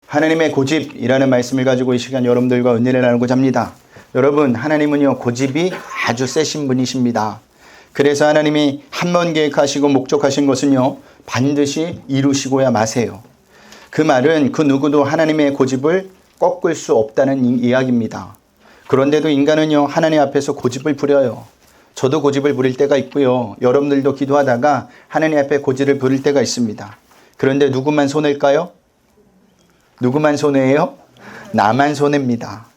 하나님의 고집이라는 말씀을 가지고 이 시간 여러분들과 은혜를 나누고자 합니다. 여러분, 하나님은요, 고집이 아주 세신 분이십니다. 그래서 하나님이 한 번 계획하시고 목적하신 것은요, 반드시 이루시고야 마세요. 그 말은 그 누구도 하나님의 고집을 꺾을 수 없다는 이야기입니다. 그런데도 인간은요, 하나님 앞에서 고집을 부려요. 저도 고집을 부릴 때가 있고요. 여러분들도 기도하다가 하나님 앞에 고집을 부릴 때가 있습니다. 그런데 누구만 손해일까요? 누구만 손해예요? 나만 손해입니다.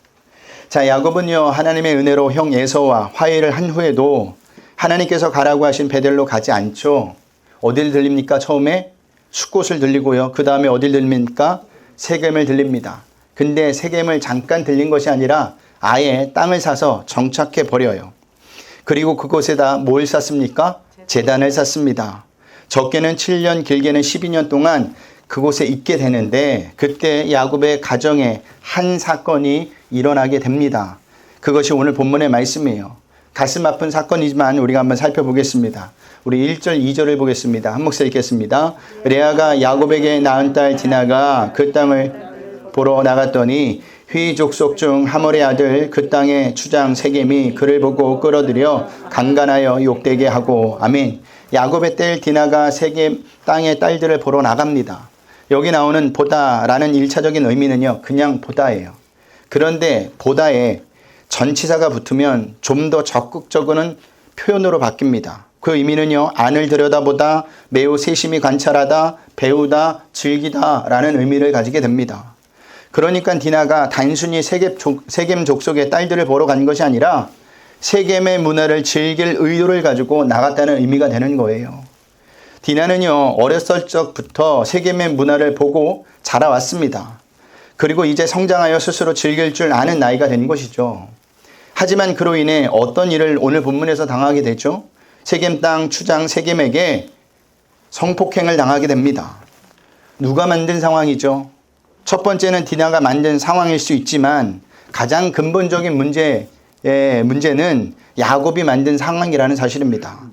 자, 야곱은요, 하나님의 은혜로 형 에서와 화해를 한 후에도 하나님께서 가라고 하신 베델로 가지 않죠. 어딜 들립니까? 처음에 숫곳을 들리고요. 그 다음에 어딜 들립니까? 세겜을 들립니다. 근데 세겜을 잠깐 들린 것이 아니라 아예 땅을 사서 정착해 버려요. 그리고 그곳에다 뭘 샀습니까? 제단을 샀습니다. 적게는 7년, 길게는 12년 동안 그곳에 있게 되는데 그때 야곱의 가정에 한 사건이 일어나게 됩니다. 그것이 오늘 본문의 말씀이에요. 가슴 아픈 사건이지만 우리가 한번 살펴보겠습니다. 우리 1절, 2절을 보겠습니다. 한 목소리 읽겠습니다. 레아가 야곱에게 낳은 딸 디나가 그 땅을 보러 나갔더니 휘 족속 중 하몰의 아들 그 땅의 추장 세겜이 그를 보고 끌어들여 강간하여 욕되게 하고. 아멘. 야곱의 딸 디나가 세겜 땅의 딸들을 보러 나갑니다. 여기 나오는 보다라는 1차적인 의미는요, 그냥 보다예요. 그런데 보다에 전치사가 붙으면 좀 더 적극적인 표현으로 바뀝니다. 그 의미는요, 안을 들여다보다, 매우 세심히 관찰하다, 배우다, 즐기다 라는 의미를 가지게 됩니다. 그러니까 디나가 단순히 세겜 족속의 딸들을 보러 간 것이 아니라 세겜의 문화를 즐길 의도를 가지고 나갔다는 의미가 되는 거예요. 디나는요, 어렸을 적부터 세겜의 문화를 보고 자라왔습니다. 그리고 이제 성장하여 스스로 즐길 줄 아는 나이가 된 것이죠. 하지만 그로 인해 어떤 일을 오늘 본문에서 당하게 되죠? 세겜 땅 추장 세겜에게 성폭행을 당하게 됩니다. 누가 만든 상황이죠? 첫 번째는 디나가 만든 상황일 수 있지만 가장 근본적인 문제는 야곱이 만든 상황이라는 사실입니다.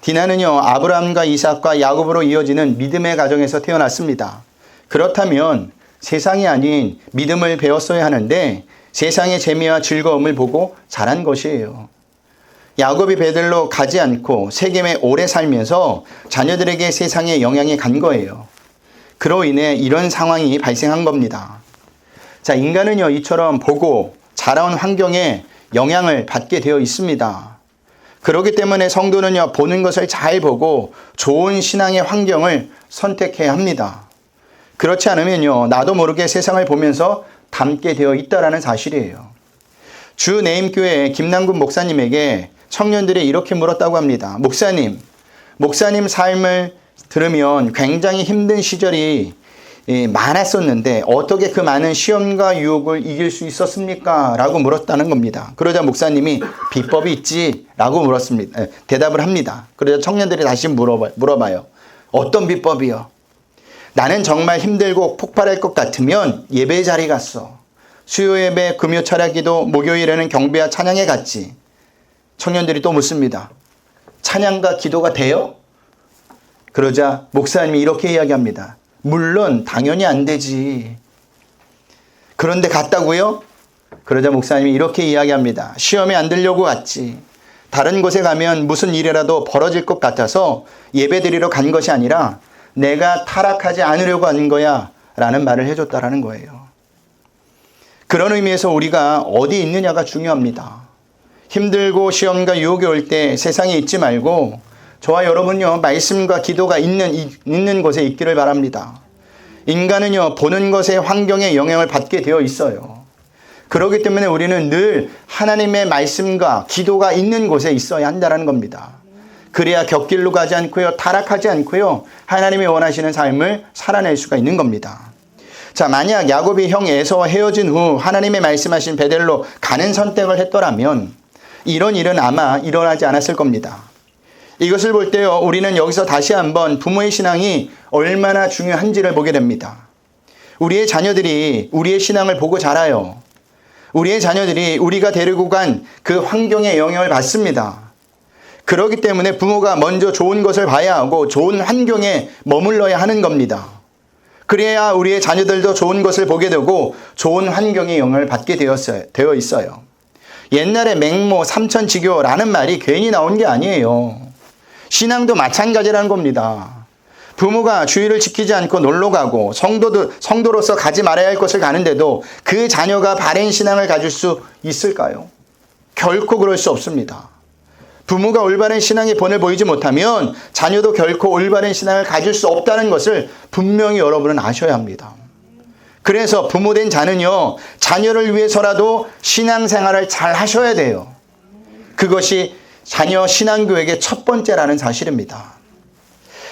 디나는요, 아브라함과 이삭과 야곱으로 이어지는 믿음의 가정에서 태어났습니다. 그렇다면 세상이 아닌 믿음을 배웠어야 하는데 세상의 재미와 즐거움을 보고 자란 것이에요. 야곱이 베들로 가지 않고 세겜에 오래 살면서 자녀들에게 세상의 영향이 간 거예요. 그로 인해 이런 상황이 발생한 겁니다. 자, 인간은요, 이처럼 보고 자라온 환경에 영향을 받게 되어 있습니다. 그렇기 때문에 성도는요, 보는 것을 잘 보고 좋은 신앙의 환경을 선택해야 합니다. 그렇지 않으면요, 나도 모르게 세상을 보면서 닮게 되어 있다라는 사실이에요. 주 내임교회 김남군 목사님에게 청년들이 이렇게 물었다고 합니다. 목사님 삶을 들으면 굉장히 힘든 시절이 많았었는데 어떻게 그 많은 시험과 유혹을 이길 수 있었습니까? 라고 물었다는 겁니다. 그러자 목사님이 비법이 있지? 라고 물었습니다. 대답을 합니다. 그러자 청년들이 다시 물어봐요. 어떤 비법이요? 나는 정말 힘들고 폭발할 것 같으면 예배 자리 갔어. 수요 예배, 금요 철야기도, 목요일에는 경배와 찬양에 갔지. 청년들이 또 묻습니다. 찬양과 기도가 돼요? 그러자 목사님이 이렇게 이야기합니다. 물론 당연히 안 되지. 그런데 갔다고요? 그러자 목사님이 이렇게 이야기합니다. 시험에 안 들려고 갔지. 다른 곳에 가면 무슨 일이라도 벌어질 것 같아서 예배드리러 간 것이 아니라 내가 타락하지 않으려고 한 거야 라는 말을 해줬다라는 거예요. 그런 의미에서 우리가 어디 있느냐가 중요합니다. 힘들고 시험과 유혹이 올 때 세상에 있지 말고 저와 여러분요, 말씀과 기도가 있는 곳에 있기를 바랍니다. 인간은요, 보는 것의 환경에 영향을 받게 되어 있어요. 그렇기 때문에 우리는 늘 하나님의 말씀과 기도가 있는 곳에 있어야 한다는 겁니다. 그래야 곁길로 가지 않고요, 타락하지 않고요, 하나님이 원하시는 삶을 살아낼 수가 있는 겁니다. 자, 만약 야곱이 형 에서와 헤어진 후 하나님의 말씀하신 베델로 가는 선택을 했더라면 이런 일은 아마 일어나지 않았을 겁니다. 이것을 볼 때요, 우리는 여기서 다시 한번 부모의 신앙이 얼마나 중요한지를 보게 됩니다. 우리의 자녀들이 우리의 신앙을 보고 자라요. 우리의 자녀들이 우리가 데리고 간 그 환경에 영향을 받습니다. 그렇기 때문에 부모가 먼저 좋은 것을 봐야 하고 좋은 환경에 머물러야 하는 겁니다. 그래야 우리의 자녀들도 좋은 것을 보게 되고 좋은 환경의 영향을 받게 되어 있어요. 옛날에 맹모, 삼천지교라는 말이 괜히 나온 게 아니에요. 신앙도 마찬가지라는 겁니다. 부모가 주의를 지키지 않고 놀러 가고 성도로서 가지 말아야 할 것을 가는데도 그 자녀가 바른 신앙을 가질 수 있을까요? 결코 그럴 수 없습니다. 부모가 올바른 신앙의 본을 보이지 못하면 자녀도 결코 올바른 신앙을 가질 수 없다는 것을 분명히 여러분은 아셔야 합니다. 그래서 부모된 자는요, 자녀를 위해서라도 신앙생활을 잘 하셔야 돼요. 그것이 자녀 신앙교육의 첫 번째라는 사실입니다.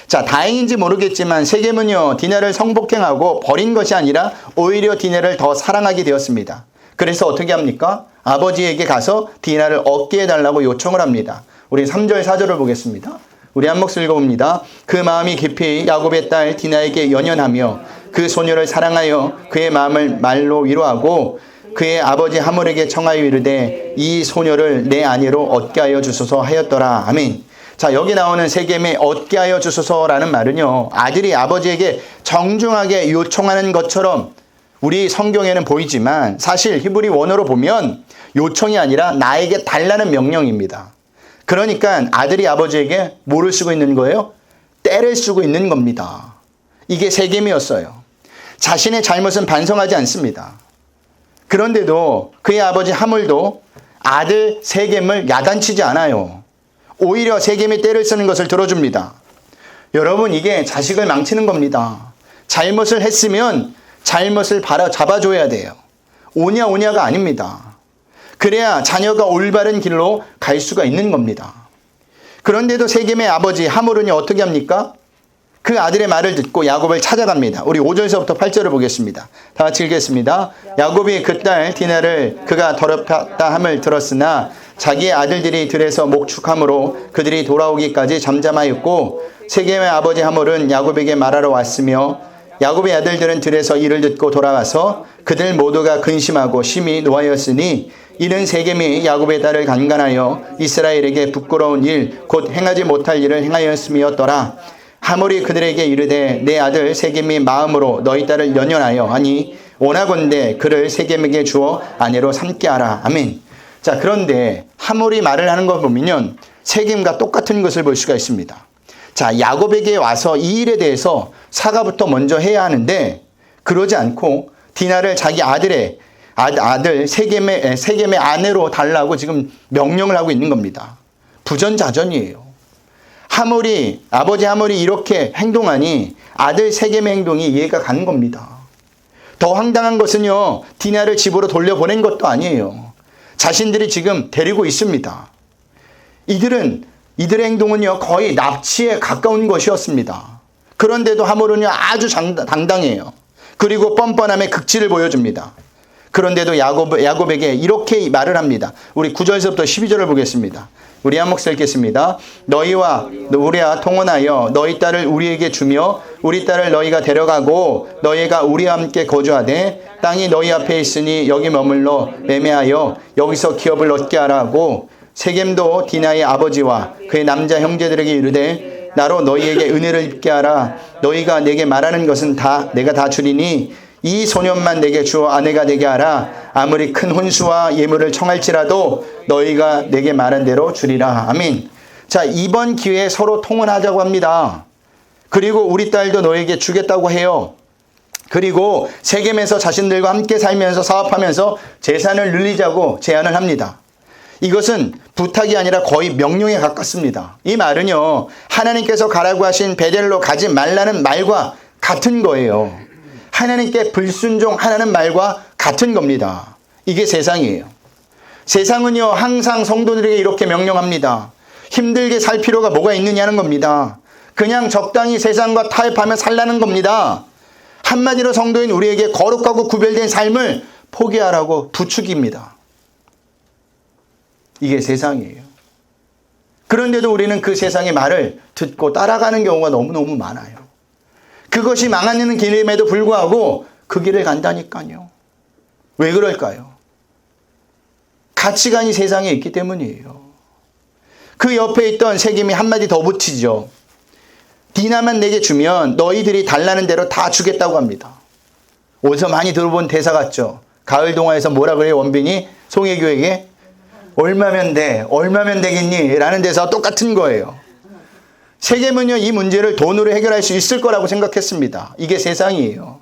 자, 다행인지 모르겠지만 세겜은요, 디나를 성폭행하고 버린 것이 아니라 오히려 디나를 더 사랑하게 되었습니다. 그래서 어떻게 합니까? 아버지에게 가서 디나를 얻게 해달라고 요청을 합니다. 우리 3절 4절을 보겠습니다. 우리 한 몫을 읽어봅니다. 그 마음이 깊이 야곱의 딸 디나에게 연연하며 그 소녀를 사랑하여 그의 마음을 말로 위로하고 그의 아버지 하몰에게 청하여 이르되 이 소녀를 내 아내로 얻게 하여 주소서 하였더라. 아멘. 자, 여기 나오는 세겜에 얻게 하여 주소서라는 말은요, 아들이 아버지에게 정중하게 요청하는 것처럼 우리 성경에는 보이지만 사실 히브리 원어로 보면 요청이 아니라 나에게 달라는 명령입니다. 그러니까 아들이 아버지에게 뭐를 쓰고 있는 거예요? 때를 쓰고 있는 겁니다. 이게 세겜이었어요. 자신의 잘못은 반성하지 않습니다. 그런데도 그의 아버지 하몰도 아들 세겜을 야단치지 않아요. 오히려 세겜이 때를 쓰는 것을 들어줍니다. 여러분, 이게 자식을 망치는 겁니다. 잘못을 했으면 잘못을 잡아줘야 돼요. 오냐가 아닙니다. 그래야 자녀가 올바른 길로 갈 수가 있는 겁니다. 그런데도 세겜의 아버지 하몰은 어떻게 합니까? 그 아들의 말을 듣고 야곱을 찾아갑니다. 우리 5절서부터 8절을 보겠습니다. 다 같이 읽겠습니다. 야곱이 그 딸 디나를 그가 더럽다 함을 들었으나 자기의 아들들이 들에서 목축함으로 그들이 돌아오기까지 잠잠하였고 세겜의 아버지 하몰은 야곱에게 말하러 왔으며 야곱의 아들들은 들에서 이를 듣고 돌아와서 그들 모두가 근심하고 심히 노하였으니 이는 세겜이 야곱의 딸을 간간하여 이스라엘에게 부끄러운 일 곧 행하지 못할 일을 행하였음이었더라. 하몰이 그들에게 이르되 내 아들 세겜이 마음으로 너희 딸을 연연하여 하니 원하건대 그를 세겜에게 주어 아내로 삼게 하라. 아멘. 자, 그런데 하몰이 말을 하는 거 보면 세겜과 똑같은 것을 볼 수가 있습니다. 자, 야곱에게 와서 이 일에 대해서 사과부터 먼저 해야 하는데 그러지 않고 디나를 자기 아들 세겜의 아내로 달라고 지금 명령을 하고 있는 겁니다. 부전자전이에요. 아버지 하몰이 이렇게 행동하니 아들 세겜의 행동이 이해가 가는 겁니다. 더 황당한 것은요, 디나를 집으로 돌려보낸 것도 아니에요. 자신들이 지금 데리고 있습니다. 이들의 행동은요, 거의 납치에 가까운 것이었습니다. 그런데도 하몰은요, 아주 당당해요. 그리고 뻔뻔함의 극치를 보여줍니다. 그런데도 야곱에게 이렇게 말을 합니다. 우리 9절서부터 12절을 보겠습니다. 우리 한 몫을 읽겠습니다. 너희와 우리와 통혼하여 너희 딸을 우리에게 주며 우리 딸을 너희가 데려가고 너희가 우리와 함께 거주하되 땅이 너희 앞에 있으니 여기 머물러 매매하여 여기서 기업을 얻게 하라고 세겜도 디나의 아버지와 그의 남자 형제들에게 이르되 나로 너희에게 은혜를 입게 하라. 너희가 내게 말하는 것은 다 내가 다 주리니 이 소년만 내게 주어 아내가 되게 하라. 아무리 큰 혼수와 예물을 청할지라도 너희가 내게 말한 대로 주리라. 아멘. 자, 이번 기회에 서로 통혼하자고 합니다. 그리고 우리 딸도 너에게 주겠다고 해요. 그리고 세겜에서 자신들과 함께 살면서 사업하면서 재산을 늘리자고 제안을 합니다. 이것은 부탁이 아니라 거의 명령에 가깝습니다. 이 말은요, 하나님께서 가라고 하신 베델로 가지 말라는 말과 같은 거예요. 하나님께 불순종하라는 말과 같은 겁니다. 이게 세상이에요. 세상은요, 항상 성도들에게 이렇게 명령합니다. 힘들게 살 필요가 뭐가 있느냐는 겁니다. 그냥 적당히 세상과 타협하며 살라는 겁니다. 한마디로 성도인 우리에게 거룩하고 구별된 삶을 포기하라고 부추깁니다. 이게 세상이에요. 그런데도 우리는 그 세상의 말을 듣고 따라가는 경우가 너무너무 많아요. 그것이 망하는 길임에도 불구하고 그 길을 간다니까요. 왜 그럴까요? 가치관이 세상에 있기 때문이에요. 그 옆에 있던 세겜이 한마디 더 붙이죠. 디나만 내게 주면 너희들이 달라는 대로 다 주겠다고 합니다. 어디서 많이 들어본 대사 같죠? 가을 동화에서 뭐라 그래요? 원빈이 송혜교에게 얼마면 돼? 얼마면 되겠니? 라는 대사와 똑같은 거예요. 세겜은요, 이 문제를 돈으로 해결할 수 있을 거라고 생각했습니다. 이게 세상이에요.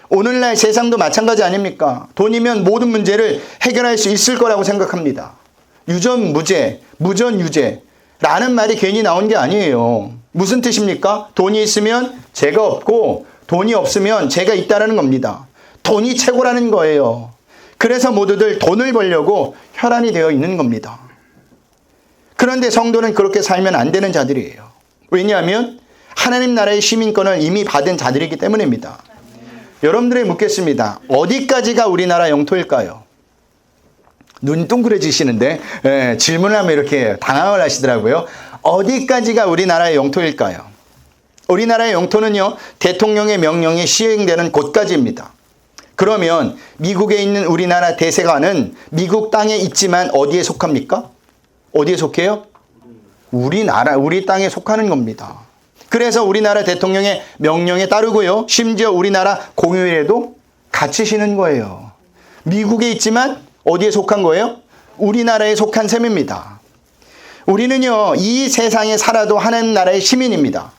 오늘날 세상도 마찬가지 아닙니까? 돈이면 모든 문제를 해결할 수 있을 거라고 생각합니다. 유전무죄, 무전유죄라는 말이 괜히 나온 게 아니에요. 무슨 뜻입니까? 돈이 있으면 죄가 없고 돈이 없으면 죄가 있다는 겁니다. 돈이 최고라는 거예요. 그래서 모두들 돈을 벌려고 혈안이 되어 있는 겁니다. 그런데 성도는 그렇게 살면 안 되는 자들이에요. 왜냐하면 하나님 나라의 시민권을 이미 받은 자들이기 때문입니다. 여러분들에게 묻겠습니다. 어디까지가 우리나라 영토일까요? 눈이 둥그레지시는데 질문을 하면 이렇게 당황을 하시더라고요. 어디까지가 우리나라의 영토일까요? 우리나라의 영토는요, 대통령의 명령이 시행되는 곳까지입니다. 그러면 미국에 있는 우리나라 대사관은 미국 땅에 있지만 어디에 속합니까? 어디에 속해요? 우리 땅에 속하는 겁니다. 그래서 우리나라 대통령의 명령에 따르고요, 심지어 우리나라 공휴일에도 같이 쉬는 거예요. 미국에 있지만 어디에 속한 거예요? 우리나라에 속한 셈입니다. 우리는요, 이 세상에 살아도 하나님 나라의 시민입니다.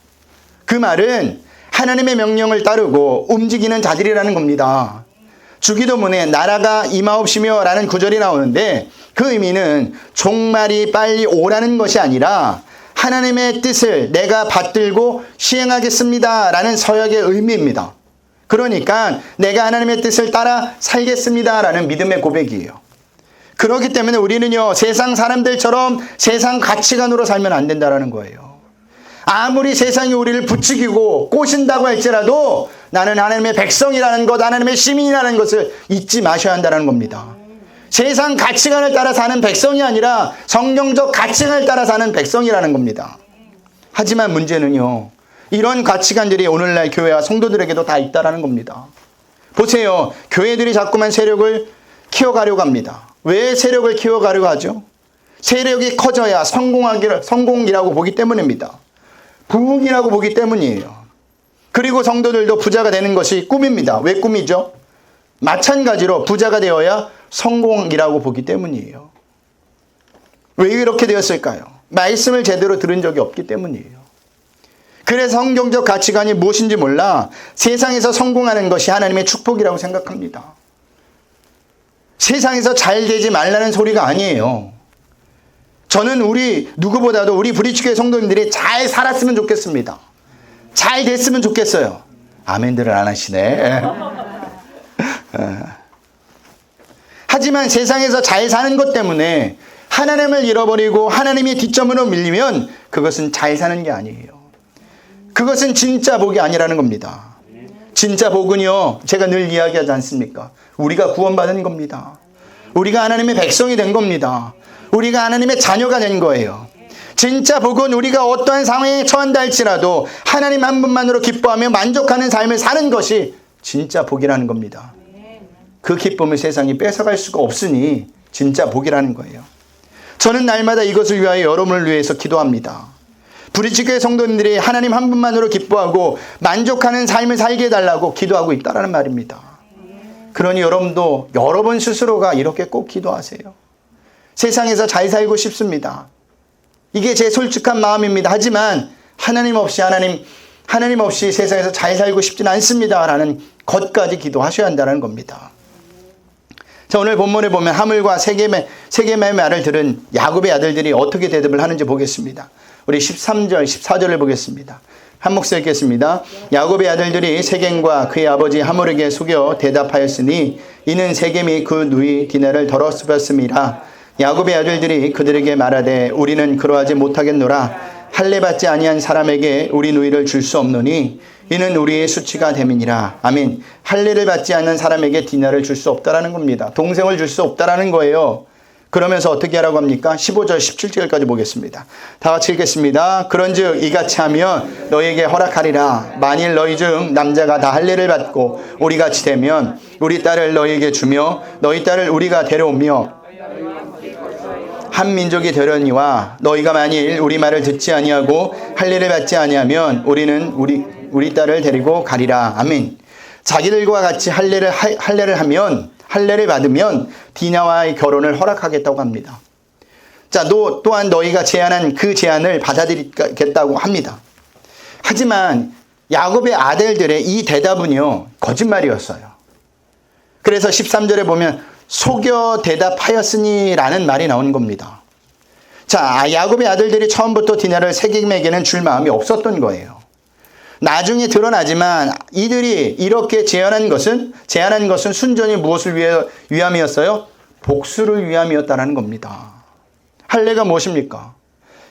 그 말은 하나님의 명령을 따르고 움직이는 자들이라는 겁니다. 주기도문에 나라가 임하옵시며 라는 구절이 나오는데 그 의미는 종말이 빨리 오라는 것이 아니라 하나님의 뜻을 내가 받들고 시행하겠습니다 라는 서약의 의미입니다. 그러니까 내가 하나님의 뜻을 따라 살겠습니다 라는 믿음의 고백이에요. 그렇기 때문에 우리는요, 세상 사람들처럼 세상 가치관으로 살면 안 된다는 거예요. 아무리 세상이 우리를 부추기고 꼬신다고 할지라도 나는 하나님의 백성이라는 것, 하나님의 시민이라는 것을 잊지 마셔야 한다는 겁니다. 세상 가치관을 따라 사는 백성이 아니라 성경적 가치관을 따라 사는 백성이라는 겁니다. 하지만 문제는요, 이런 가치관들이 오늘날 교회와 성도들에게도 다 있다는 겁니다. 보세요. 교회들이 자꾸만 세력을 키워가려고 합니다. 왜 세력을 키워가려고 하죠? 세력이 커져야 성공이라고 보기 때문입니다. 부흥이라고 보기 때문이에요. 그리고 성도들도 부자가 되는 것이 꿈입니다. 왜 꿈이죠? 마찬가지로 부자가 되어야 성공이라고 보기 때문이에요. 왜 이렇게 되었을까요? 말씀을 제대로 들은 적이 없기 때문이에요. 그래서 성경적 가치관이 무엇인지 몰라 세상에서 성공하는 것이 하나님의 축복이라고 생각합니다. 세상에서 잘 되지 말라는 소리가 아니에요. 저는 우리 누구보다도 우리 브리치교회 성도님들이 잘 살았으면 좋겠습니다. 잘 됐으면 좋겠어요. 아멘들을 안 하시네. 하지만 세상에서 잘 사는 것 때문에 하나님을 잃어버리고 하나님이 뒷점으로 밀리면 그것은 잘 사는 게 아니에요. 그것은 진짜 복이 아니라는 겁니다. 진짜 복은요, 제가 늘 이야기하지 않습니까? 우리가 구원받은 겁니다. 우리가 하나님의 백성이 된 겁니다. 우리가 하나님의 자녀가 된 거예요. 진짜 복은 우리가 어떠한 상황에 처한다 할지라도 하나님 한 분만으로 기뻐하며 만족하는 삶을 사는 것이 진짜 복이라는 겁니다. 그 기쁨을 세상이 뺏어갈 수가 없으니 진짜 복이라는 거예요. 저는 날마다 이것을 위하여 여러분을 위해서 기도합니다. 브리치교회 성도님들이 하나님 한 분만으로 기뻐하고 만족하는 삶을 살게 해달라고 기도하고 있다는 말입니다. 그러니 여러분도 여러분 스스로가 이렇게 꼭 기도하세요. 세상에서 잘 살고 싶습니다. 이게 제 솔직한 마음입니다. 하지만 하나님 없이 세상에서 잘 살고 싶지는 않습니다 라는 것까지 기도하셔야 한다는 겁니다. 자, 오늘 본문에 보면 하물과 세겜의 말을 들은 야곱의 아들들이 어떻게 대답을 하는지 보겠습니다. 우리 13절, 14절을 보겠습니다. 한 목소리 읽겠습니다. 야곱의 아들들이 세겜과 그의 아버지 하물에게 속여 대답하였으니 이는 세겜이 그 누이 디나를 덜어쓰었음이라. 야곱의 아들들이 그들에게 말하되 우리는 그러하지 못하겠노라. 할례받지 아니한 사람에게 우리 누이를 줄 수 없노니 이는 우리의 수치가 됨이니라. 아멘. 할례를 받지 않는 사람에게 디나를 줄 수 없다라는 겁니다. 동생을 줄 수 없다라는 거예요. 그러면서 어떻게 하라고 합니까? 15절 17절까지 보겠습니다. 다 같이 읽겠습니다. 그런즉 이같이 하면 너희에게 허락하리라. 만일 너희 중 남자가 다 할례를 받고 우리같이 되면 우리 딸을 너희에게 주며 너희 딸을 우리가 데려오며 한 민족이 되려니와 너희가 만일 우리 말을 듣지 아니하고 할례를 받지 아니하면 우리는 우리 딸을 데리고 가리라. 아멘. 자기들과 같이 할례를 받으면 디나와의 결혼을 허락하겠다고 합니다. 자, 또한 너희가 제안한 그 제안을 받아들이겠다고 합니다. 하지만 야곱의 아들들의 이 대답은요, 거짓말이었어요. 그래서 13절에 보면 속여 대답하였으니 라는 말이 나온 겁니다. 자, 야곱의 아들들이 처음부터 디나를 세겜에게는 줄 마음이 없었던 거예요. 나중에 드러나지만 이들이 이렇게 제안한 것은 순전히 무엇을 위함이었어요? 복수를 위함이었다는 겁니다. 할례가 무엇입니까?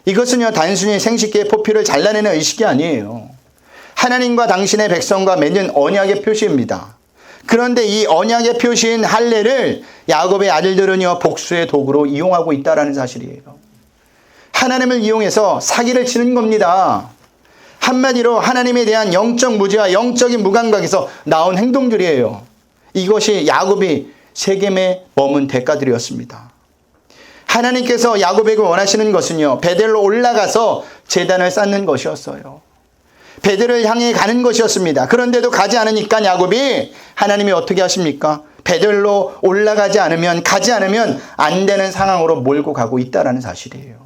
이것은요, 단순히 생식기의 포피를 잘라내는 의식이 아니에요. 하나님과 당신의 백성과 맺는 언약의 표시입니다. 그런데 이 언약의 표시인 할례를 야곱의 아들들은요, 복수의 도구로 이용하고 있다는 사실이에요. 하나님을 이용해서 사기를 치는 겁니다. 한마디로 하나님에 대한 영적 무지와 영적인 무감각에서 나온 행동들이에요. 이것이 야곱이 세겜에 머문 대가들이었습니다. 하나님께서 야곱에게 원하시는 것은요, 베델로 올라가서 제단을 쌓는 것이었어요. 베델을 향해 가는 것이었습니다. 그런데도 가지 않으니까 야곱이 하나님이 어떻게 하십니까? 베델로 가지 않으면 안 되는 상황으로 몰고 가고 있다는 사실이에요.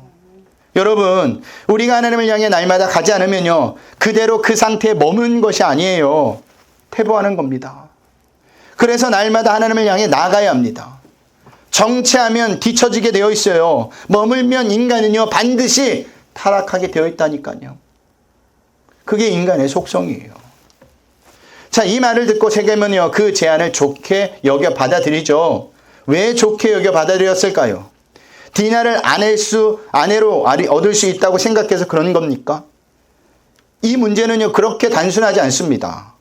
여러분, 우리가 하나님을 향해 날마다 가지 않으면요, 그대로 그 상태에 머무는 것이 아니에요. 퇴보하는 겁니다. 그래서 날마다 하나님을 향해 나가야 합니다. 정체하면 뒤처지게 되어 있어요. 머물면 인간은요, 반드시 타락하게 되어 있다니까요. 그게 인간의 속성이에요. 자, 이 말을 듣고 세겜은요, 그 제안을 좋게 여겨 받아들이죠. 왜 좋게 여겨 받아들였을까요? 디나를 아내로 얻을 수 있다고 생각해서 그런 겁니까? 이 문제는요, 그렇게 단순하지 않습니다.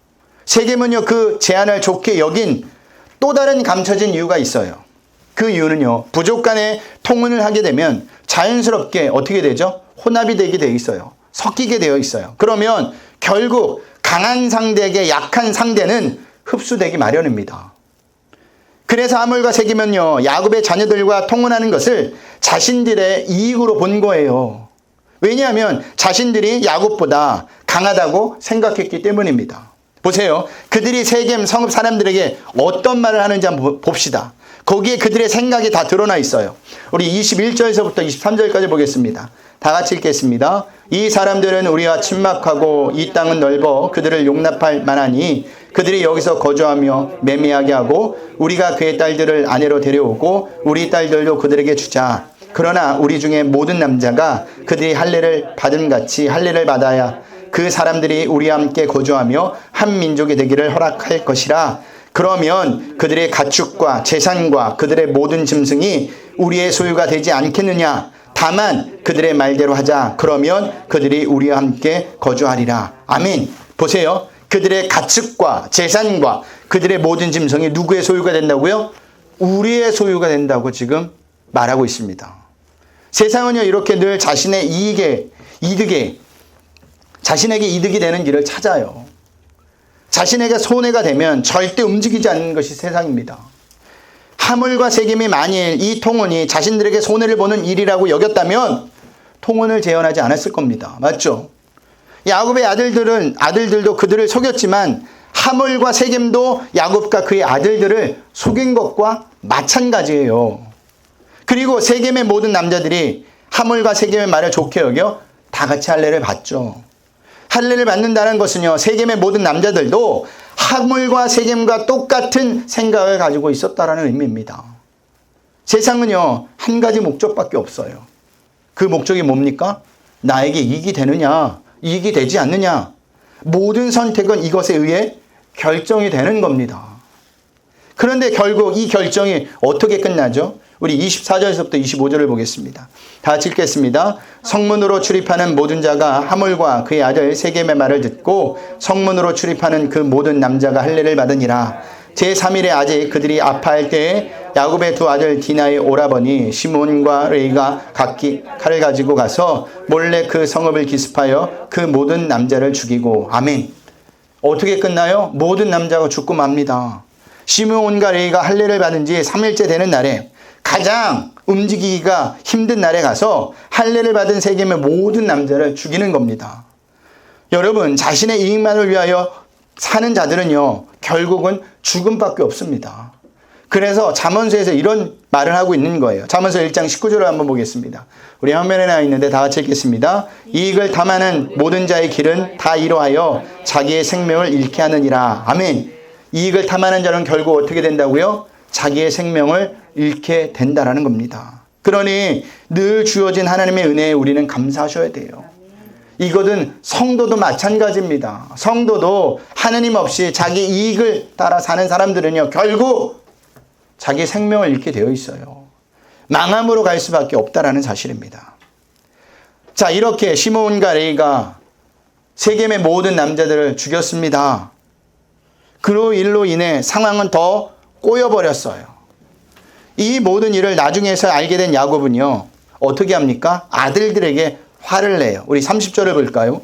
세겜은요, 그 제안을 좋게 여긴 또 다른 감춰진 이유가 있어요. 그 이유는요, 부족 간에 통혼을 하게 되면 자연스럽게 어떻게 되죠? 혼합이 되게 되어 있어요. 섞이게 되어 있어요. 그러면 결국 강한 상대에게 약한 상대는 흡수되기 마련입니다. 그래서 하물과 세겜은요, 야곱의 자녀들과 통혼하는 것을 자신들의 이익으로 본 거예요. 왜냐하면 자신들이 야곱보다 강하다고 생각했기 때문입니다. 보세요. 그들이 세겜 성읍 사람들에게 어떤 말을 하는지 한번 봅시다. 거기에 그들의 생각이 다 드러나 있어요. 우리 21절에서부터 23절까지 보겠습니다. 다 같이 읽겠습니다. 이 사람들은 우리와 친막하고 이 땅은 넓어 그들을 용납할 만하니 그들이 여기서 거주하며 매매하게 하고 우리가 그의 딸들을 아내로 데려오고 우리 딸들도 그들에게 주자. 그러나 우리 중에 모든 남자가 그들이 할례를 받은 같이 할례를 받아야 그 사람들이 우리와 함께 거주하며 한 민족이 되기를 허락할 것이라. 그러면 그들의 가축과 재산과 그들의 모든 짐승이 우리의 소유가 되지 않겠느냐. 다만 그들의 말대로 하자. 그러면 그들이 우리와 함께 거주하리라. 아멘. 보세요. 그들의 가축과 재산과 그들의 모든 짐승이 누구의 소유가 된다고요? 우리의 소유가 된다고 지금 말하고 있습니다. 세상은요, 이렇게 늘 자신에게 이득이 되는 길을 찾아요. 자신에게 손해가 되면 절대 움직이지 않는 것이 세상입니다. 하물과 세겜이 만일 이 통혼이 자신들에게 손해를 보는 일이라고 여겼다면 통혼을 재현하지 않았을 겁니다. 맞죠? 야곱의 아들들도 그들을 속였지만 하물과 세겜도 야곱과 그의 아들들을 속인 것과 마찬가지예요. 그리고 세겜의 모든 남자들이 하물과 세겜의 말을 좋게 여겨 다 같이 할례를 받죠. 할례를 받는다는 것은요, 세겜의 모든 남자들도 하물과 세겜과 똑같은 생각을 가지고 있었다라는 의미입니다. 세상은요, 한 가지 목적밖에 없어요. 그 목적이 뭡니까? 나에게 이익이 되느냐, 이익이 되지 않느냐. 모든 선택은 이것에 의해 결정이 되는 겁니다. 그런데 결국 이 결정이 어떻게 끝나죠? 우리 24절에서부터 25절을 보겠습니다. 다 같이 읽겠습니다. 성문으로 출입하는 모든 자가 하물과 그의 아들 세겜의 말을 듣고 성문으로 출입하는 그 모든 남자가 할례를 받으니라. 제3일에 아직 그들이 아파할 때에 야곱의 두 아들 디나의 오라버니 시몬과 레이가 각기 칼을 가지고 가서 몰래 그 성읍을 기습하여 그 모든 남자를 죽이고. 아멘. 어떻게 끝나요? 모든 남자가 죽고 맙니다. 시므온과 레위가 할례를 받은 지 3일째 되는 날에 가장 움직이기가 힘든 날에 가서 할례를 받은 세겜의 모든 남자를 죽이는 겁니다. 여러분, 자신의 이익만을 위하여 사는 자들은요, 결국은 죽음밖에 없습니다. 그래서 잠언서에서 이런 말을 하고 있는 거예요. 잠언서 1장 19절을 한번 보겠습니다. 우리 화면에 나와 있는데 다 같이 읽겠습니다. 이익을 탐하는 모든 자의 길은 다 이로하여 자기의 생명을 잃게 하느니라. 아멘. 이익을 탐하는 자는 결국 어떻게 된다고요? 자기의 생명을 잃게 된다라는 겁니다. 그러니 늘 주어진 하나님의 은혜에 우리는 감사하셔야 돼요. 이것은 성도도 마찬가지입니다. 성도도 하나님 없이 자기 이익을 따라 사는 사람들은요, 결국 자기 생명을 잃게 되어 있어요. 망함으로 갈 수밖에 없다라는 사실입니다. 자, 이렇게 시므온과 레위가 세겜의 모든 남자들을 죽였습니다. 그 일로 인해 상황은 더 꼬여버렸어요. 이 모든 일을 나중에서 알게 된 야곱은요, 어떻게 합니까? 아들들에게 화를 내요. 우리 30절을 볼까요?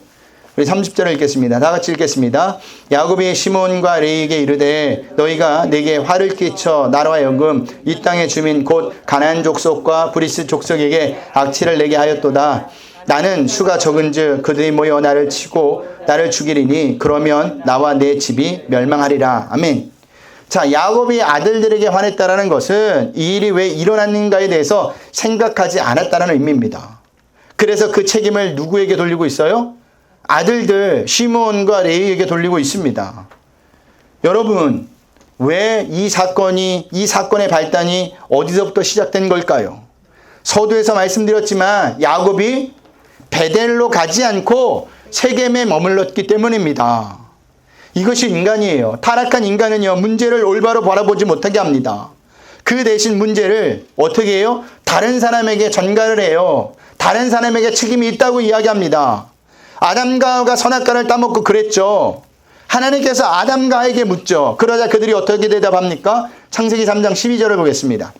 우리 30절을 읽겠습니다. 다 같이 읽겠습니다. 야곱이 시므온과 레위에게 이르되 너희가 내게 화를 끼쳐 나로 하여금 이 땅의 주민 곧 가나안 족속과 브리스 족속에게 악취를 내게 하였도다. 나는 수가 적은즉 그들이 모여 나를 치고 나를 죽이리니 그러면 나와 내 집이 멸망하리라. 아멘. 자, 야곱이 아들들에게 화냈다라는 것은 이 일이 왜 일어났는가에 대해서 생각하지 않았다는 의미입니다. 그래서 그 책임을 누구에게 돌리고 있어요? 아들들 시므온과 레위에게 돌리고 있습니다. 여러분, 왜 이 사건의 발단이 어디서부터 시작된 걸까요? 서두에서 말씀드렸지만 야곱이 베델로 가지 않고 세겜에 머물렀기 때문입니다. 이것이 인간이에요. 타락한 인간은요, 문제를 올바로 바라보지 못하게 합니다. 그 대신 문제를 어떻게 해요? 다른 사람에게 전가를 해요. 다른 사람에게 책임이 있다고 이야기합니다. 아담과 하와가 선악과를 따먹고 그랬죠. 하나님께서 아담과 하와에게 묻죠. 그러자 그들이 어떻게 대답합니까? 창세기 3장 12절을 보겠습니다.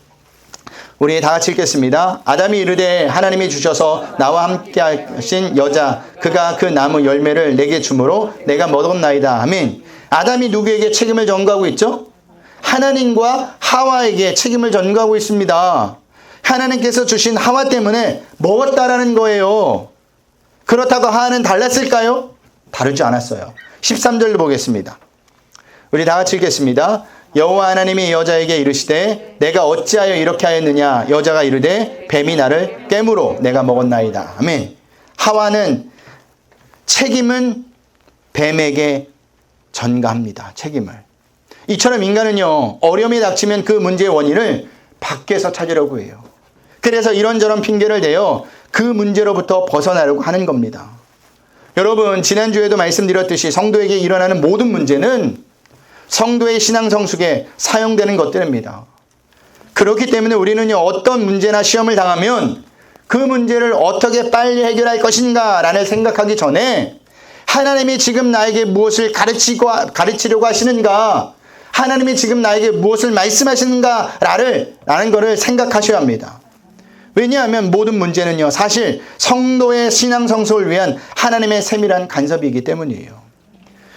우리 다 같이 읽겠습니다. 아담이 이르되 하나님이 주셔서 나와 함께 하신 여자 그가 그 나무 열매를 내게 주므로 내가 먹었나이다. 아멘. 아담이 누구에게 책임을 전가하고 있죠? 하나님과 하와에게 책임을 전가하고 있습니다. 하나님께서 주신 하와 때문에 먹었다라는 거예요. 그렇다고 하와는 달랐을까요? 다르지 않았어요. 13절로 보겠습니다. 우리 다 같이 읽겠습니다. 여호와 하나님이 여자에게 이르시되 내가 어찌하여 이렇게 하였느냐. 여자가 이르되 뱀이 나를 깨므로 내가 먹었나이다. 아멘. 하와는 책임은 뱀에게 전가합니다. 책임을. 이처럼 인간은요, 어려움이 닥치면 그 문제의 원인을 밖에서 찾으려고 해요. 그래서 이런저런 핑계를 대어 그 문제로부터 벗어나려고 하는 겁니다. 여러분, 지난주에도 말씀드렸듯이 성도에게 일어나는 모든 문제는 성도의 신앙 성숙에 사용되는 것들입니다. 그렇기 때문에 우리는요, 어떤 문제나 시험을 당하면 그 문제를 어떻게 빨리 해결할 것인가 라는 생각하기 전에 하나님이 지금 나에게 무엇을 가르치려고 하시는가, 하나님이 지금 나에게 무엇을 말씀하시는가 라는 것을 생각하셔야 합니다. 왜냐하면 모든 문제는요, 사실 성도의 신앙 성숙을 위한 하나님의 세밀한 간섭이기 때문이에요.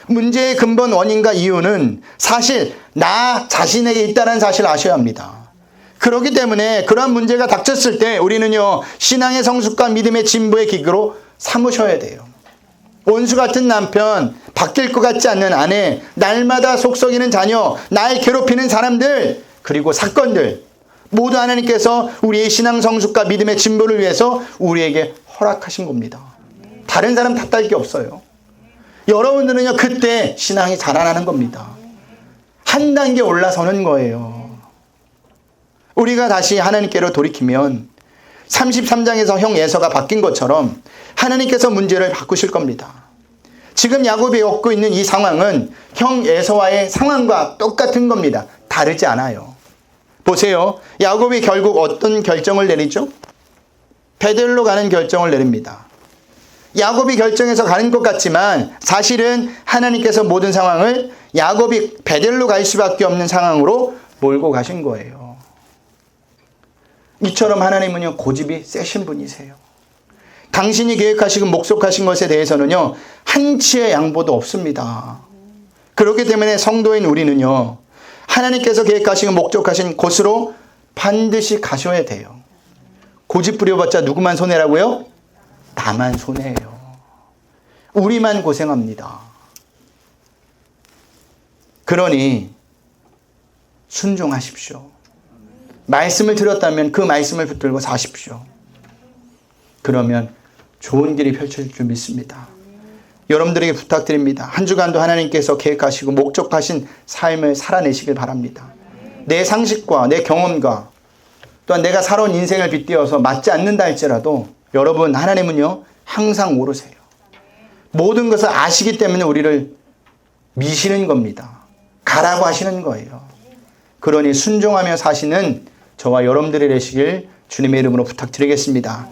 문제의 근본 원인과 이유는 사실 나 자신에게 있다는 사실을 아셔야 합니다. 그렇기 때문에 그러한 문제가 닥쳤을 때 우리는요, 신앙의 성숙과 믿음의 진보의 기구로 삼으셔야 돼요. 원수 같은 남편, 바뀔 것 같지 않는 아내, 날마다 속 썩이는 자녀, 날 괴롭히는 사람들, 그리고 사건들, 모두 하나님께서 우리의 신앙 성숙과 믿음의 진보를 위해서 우리에게 허락하신 겁니다. 다른 사람 탓할 게 없어요. 여러분들은요, 그때 신앙이 자라나는 겁니다. 한 단계 올라서는 거예요. 우리가 다시 하나님께로 돌이키면 33장에서 형 에서가 바뀐 것처럼 하나님께서 문제를 바꾸실 겁니다. 지금 야곱이 겪고 있는 이 상황은 형 에서와의 상황과 똑같은 겁니다. 다르지 않아요. 보세요. 야곱이 결국 어떤 결정을 내리죠? 베델로 가는 결정을 내립니다. 야곱이 결정해서 가는 것 같지만 사실은 하나님께서 모든 상황을 야곱이 베델로 갈 수밖에 없는 상황으로 몰고 가신 거예요. 이처럼 하나님은요, 고집이 세신 분이세요. 당신이 계획하시고 목속하신 것에 대해서는요, 한치의 양보도 없습니다. 그렇기 때문에 성도인 우리는요, 하나님께서 계획하시고 목적하신 곳으로 반드시 가셔야 돼요. 고집 부려봤자 누구만 손해라고요? 나만 손해예요. 우리만 고생합니다. 그러니 순종하십시오. 말씀을 들었다면 그 말씀을 붙들고 사십시오. 그러면 좋은 길이 펼쳐질 줄 믿습니다. 여러분들에게 부탁드립니다. 한 주간도 하나님께서 계획하시고 목적하신 삶을 살아내시길 바랍니다. 내 상식과 내 경험과 또한 내가 살아온 인생을 빗대어서 맞지 않는다 할지라도 여러분, 하나님은요 항상 오르세요. 모든 것을 아시기 때문에 우리를 미시는 겁니다. 가라고 하시는 거예요. 그러니 순종하며 사시는 저와 여러분들이 되시길 주님의 이름으로 부탁드리겠습니다.